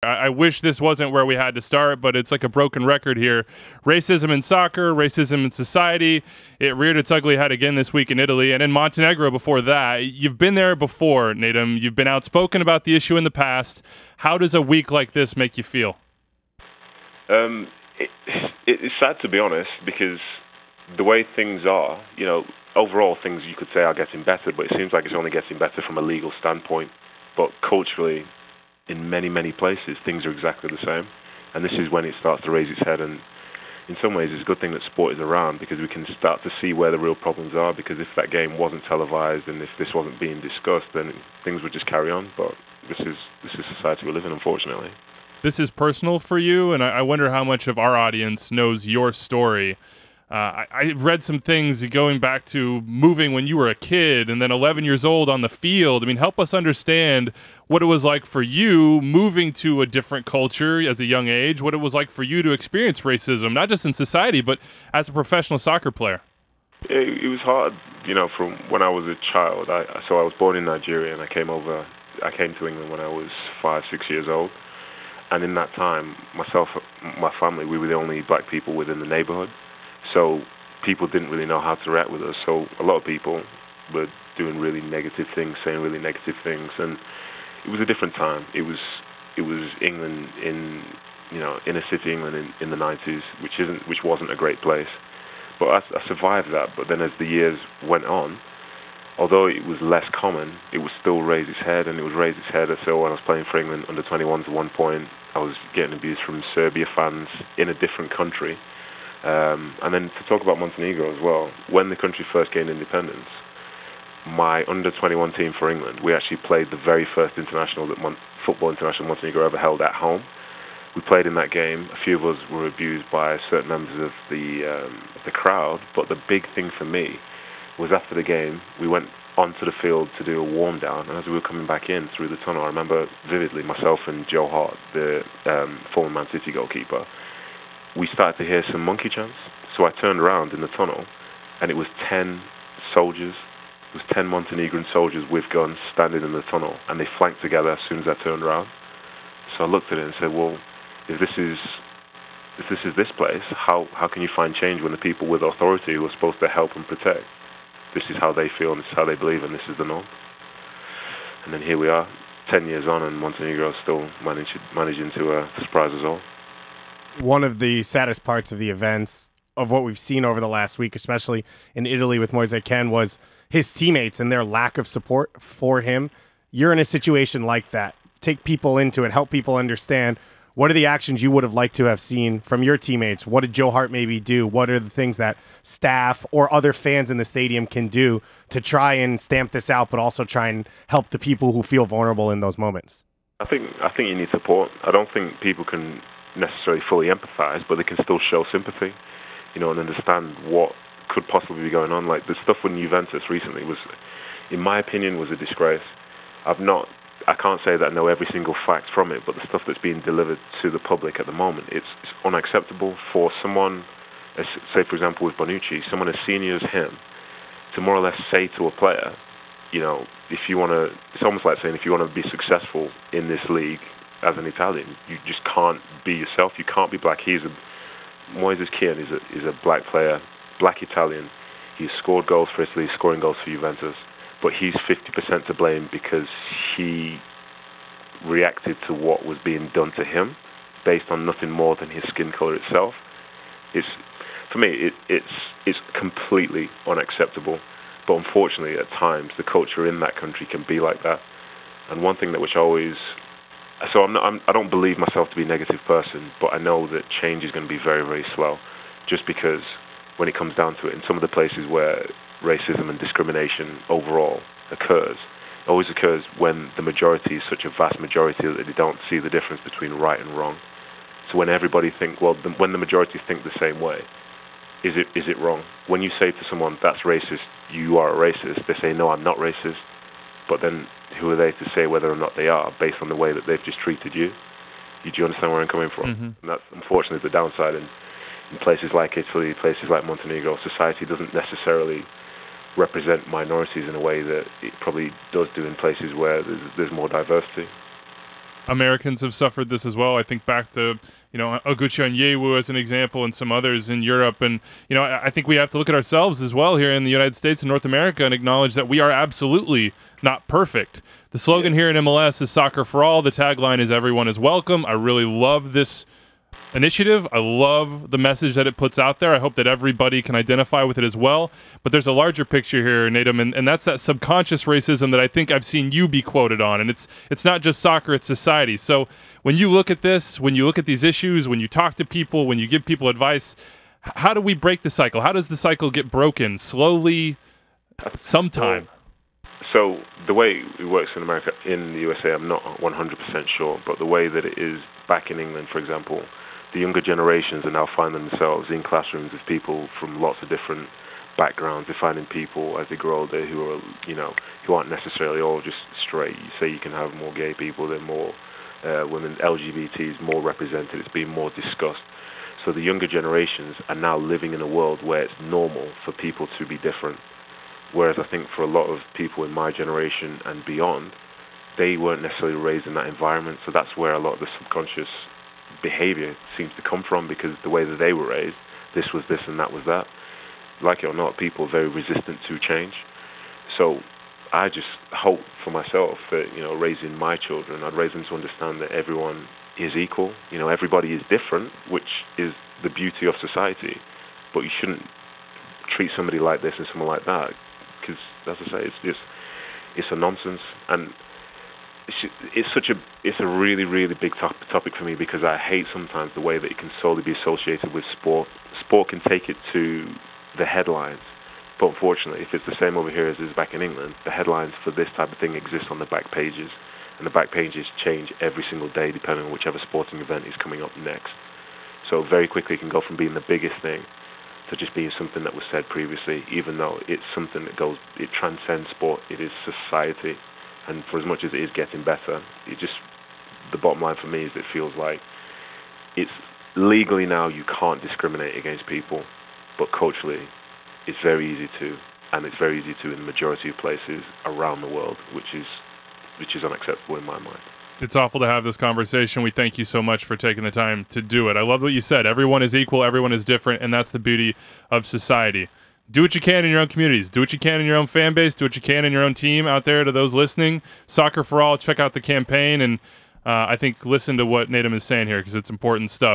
I wish this wasn't where we had to start, but it's like a broken record here. Racism in soccer, racism in society. It reared its ugly head again this week in Italy and in Montenegro before that. You've been there before, Nedum. You've been outspoken about the issue in the past. How does a week like this make you feel? It's sad, to be honest, because the way things are, overall things you could say are getting better, but it seems like it's only getting better from a legal standpoint. But culturally, in many, many places, things are exactly the same. And this is when it starts to raise its head. And in some ways, it's a good thing that sport is around, because we can start to see where the real problems are. Because if that game wasn't televised and if this wasn't being discussed, then things would just carry on. But this is society we live in, unfortunately. This is personal for you, and I wonder how much of our audience knows your story. I read some things going back to moving when you were a kid and then 11 years old on the field. I mean, help us understand what it was like for you moving to a different culture as a young age, what it was like for you to experience racism, not just in society, but as a professional soccer player. It was hard, from when I was a child. So I was born in Nigeria, and I came to England when I was 5, 6 years old. And in that time, myself, my family, we were the only black people within the neighborhood. So people didn't really know how to react with us. So a lot of people were doing really negative things, saying really negative things, and it was a different time. It was England in inner city England in the 90s, which wasn't a great place. But I survived that. But then as the years went on, although it was less common, it would still raise its head, and it would raise its head. So when I was playing for England under 21s at one point, I was getting abused from Serbia fans in a different country. And then to talk about Montenegro as well, when the country first gained independence, my under-21 team for England, we actually played the very first international that Football International Montenegro ever held at home. We played in that game. A few of us were abused by certain members of the crowd, but the big thing for me was after the game, we went onto the field to do a warm-down, and as we were coming back in through the tunnel, I remember vividly myself and Joe Hart, the former Man City goalkeeper, we started to hear some monkey chants. So I turned around in the tunnel, and it was 10 soldiers. It was 10 Montenegrin soldiers with guns standing in the tunnel, and they flanked together as soon as I turned around. So I looked at it and said, well, if this is this place, how can you find change when the people with authority who are supposed to help and protect, this is how they feel and this is how they believe and this is the norm? And then here we are, 10 years on, and Montenegro is still managing to surprise us all. One of the saddest parts of the events of what we've seen over the last week, especially in Italy with Moise Kean, was his teammates and their lack of support for him. You're in a situation like that. Take people into it, help people understand what are the actions you would have liked to have seen from your teammates. What did Joe Hart maybe do? What are the things that staff or other fans in the stadium can do to try and stamp this out, but also try and help the people who feel vulnerable in those moments? I think you need support. I don't think people can necessarily fully empathize, but they can still show sympathy, and understand what could possibly be going on. Like the stuff with Juventus recently was, in my opinion, was a disgrace. I can't say that I know every single fact from it, but the stuff that's being delivered to the public at the moment, it's unacceptable for someone, say for example with Bonucci, someone as senior as him, to more or less say to a player, if you want to, it's almost like saying if you want to be successful in this league as an Italian, you just can't be yourself. You can't be black. Moise Kean is a black player, black Italian. He's scored goals for Italy, scoring goals for Juventus, but he's 50% to blame because he reacted to what was being done to him based on nothing more than his skin color itself. For me, it's completely unacceptable. But unfortunately, at times, the culture in that country can be like that. And one thing that which always... So I don't believe myself to be a negative person, but I know that change is going to be very, very slow, just because when it comes down to it, in some of the places where racism and discrimination overall occurs, it always occurs when the majority is such a vast majority that they don't see the difference between right and wrong. So when everybody when the majority think the same way, is it wrong? When you say to someone, that's racist, you are a racist, they say, no, I'm not racist. But then who are they to say whether or not they are based on the way that they've just treated you? Do you understand where I'm coming from? Mm-hmm. And that's unfortunately the downside in places like Italy, places like Montenegro. Society doesn't necessarily represent minorities in a way that it probably does do in places where there's more diversity. Americans have suffered this as well. I think back to, Oguchi Onyewu as an example and some others in Europe. And, I think we have to look at ourselves as well here in the United States and North America and acknowledge that we are absolutely not perfect. The slogan here in MLS is Soccer for All. The tagline is Everyone is Welcome. I really love this initiative. I love the message that it puts out there. I hope that everybody can identify with it as well. But there's a larger picture here, Nedum, and that's that subconscious racism that I think I've seen you be quoted on. And it's not just soccer, it's society. So when you look at this, when you look at these issues, when you talk to people, when you give people advice, how do we break the cycle? How does the cycle get broken? Slowly, sometime. So the way it works in America, in the USA, I'm not 100% sure, but the way that it is back in England, for example, the younger generations are now finding themselves in classrooms with people from lots of different backgrounds. They're finding people as they grow older who are, who aren't necessarily all just straight. You say you can have more gay people, there are more women, LGBT is more represented, it's being more discussed. So the younger generations are now living in a world where it's normal for people to be different. Whereas I think for a lot of people in my generation and beyond, they weren't necessarily raised in that environment. So that's where a lot of the subconscious behavior seems to come from, because the way that they were raised, this was this and that was that. Like it or not, people are very resistant to change. So I just hope for myself that, raising my children, I'd raise them to understand that everyone is equal. Everybody is different, which is the beauty of society. But you shouldn't treat somebody like this and someone like that, because, as I say, it's a nonsense. And it's a really, really big topic for me, because I hate sometimes the way that it can solely be associated with sport. Sport can take it to the headlines, but unfortunately, if it's the same over here as it is back in England, the headlines for this type of thing exist on the back pages, and the back pages change every single day depending on whichever sporting event is coming up next. So very quickly it can go from being the biggest thing to just being something that was said previously, even though it's something that it transcends sport, it is society. And for as much as it is getting better, the bottom line for me is it feels like it's legally now you can't discriminate against people, but culturally it's very easy to, and it's very easy to in the majority of places around the world, which is unacceptable in my mind. It's awful to have this conversation. We thank you so much for taking the time to do it. I love what you said. Everyone is equal, everyone is different, and that's the beauty of society. Do what you can in your own communities. Do what you can in your own fan base. Do what you can in your own team out there. To those listening, Soccer for All, check out the campaign. And I think listen to what Nedum is saying here, because it's important stuff.